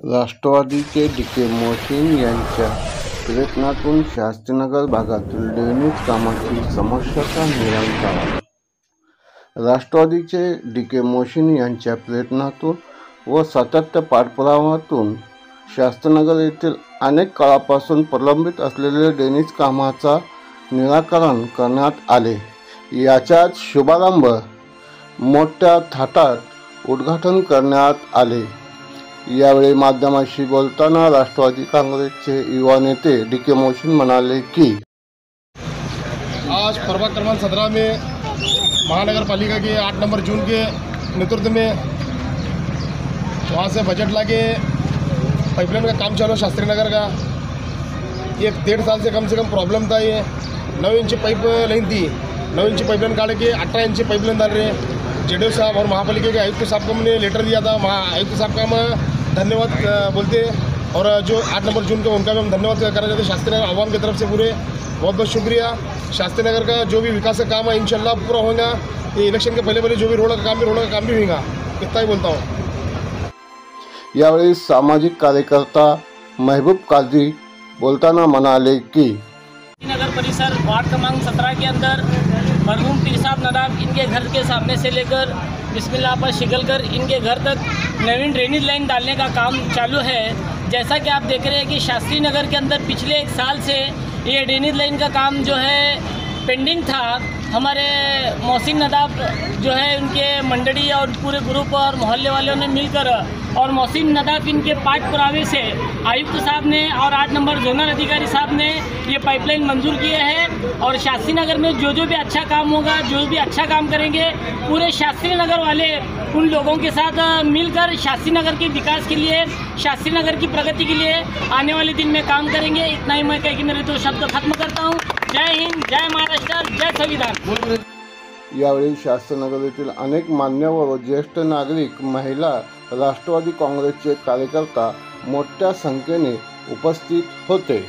राष्ट्रवादीचे डी.के. मोहसीन यांच्या प्रयत्नातून शास्त्रीनगर भागातील ड्रेनेज कामाची समस्येचा निराकरण. राष्ट्रवादीचे डी.के. मोहसीन यांच्या प्रयत्नातून व सातत्य पाठपुराव्यातून शास्त्रीनगर येथील अनेक काळापासून प्रलंबित असलेले ड्रेनेज कामाचा निराकरण करण्यात आले. याचाच शुभारंभ मोठ्या थाटात उद्घाटन करण्यात आले. यावेळी माध्यमांशी बोलताना राष्ट्रवादी काँग्रेसचे युवा नेते डी.के. मोहसीन म्हणाले की आज प्रभाग क्रमांक 17 में महानगर पालिका के 8 नंबर जून के नेतृत्व में वहाँ से बजट लाके पाइपलाइन का काम चालू शास्त्री नगर का। ये 1.5 साल से कम प्रॉब्लम था। ये 9 इंच पाइप लाइन थी, 9 इंच पाइपलाइन काट के 18 इंच पाइपलाइन डाल रहे हैं। जेडीओ साहब और महापालिका के आयुक्त साहब को हमने लेटर दिया था। आयुक्त साहब का हम धन्यवाद बोलते हैं और जो 8 नंबर जून का उनका भी हम धन्यवाद करना चाहते हैं। शास्त्री नगर आवाम की तरफ से पूरे बहुत बहुत शुक्रिया। शास्त्री नगर का जो भी विकास का काम है इंशाल्लाह पूरा होगा। ये इलेक्शन के पहले जो भी रोड का काम भी होगा। इतना ही बोलता हूँ। यावेळी सामाजिक कार्यकर्ता महबूब काजी बोलताना म्हणाले की नगर परिसर वार्ड क्रमांक 17 के अंदर मरहूम पीर साहब नदाब इनके घर के सामने से लेकर बिस्मिल्लाह पर शिकलकर इनके घर तक नवीन ड्रेनेज लाइन डालने का काम चालू है। जैसा कि आप देख रहे हैं कि शास्त्री नगर के अंदर पिछले 1 साल से ये ड्रेनेज लाइन का काम जो है पेंडिंग था। हमारे मोहसिन नदाब जो है उनके मंडली और पूरे ग्रुप और मोहल्ले वालों ने मिलकर और मोहसिन नदाब इनके पाठ पुरावे से आयुक्त साहब ने और 8 नंबर जोनल अधिकारी साहब ने ये पाइपलाइन मंजूर किए हैं। और शास्त्री नगर में जो भी अच्छा काम होगा, जो भी अच्छा काम करेंगे, पूरे शास्त्री नगर वाले उन लोगों के साथ मिलकर शास्त्री नगर के विकास के लिए, शास्त्री नगर की प्रगति के लिए आने वाले दिन में काम करेंगे। इतना ही मैं कह के मेरे 2 शब्द खत्म करता हूँ। जय हिंद, जय महाराष्ट्र, जय संविधान। यावेळी शास्त्रीनगर येथील अनेक मान्यवर व ज्येष्ठ नागरिक, महिला, राष्ट्रवादी काँग्रेसचे कार्यकर्ता मोठ्या संख्येने उपस्थित होते.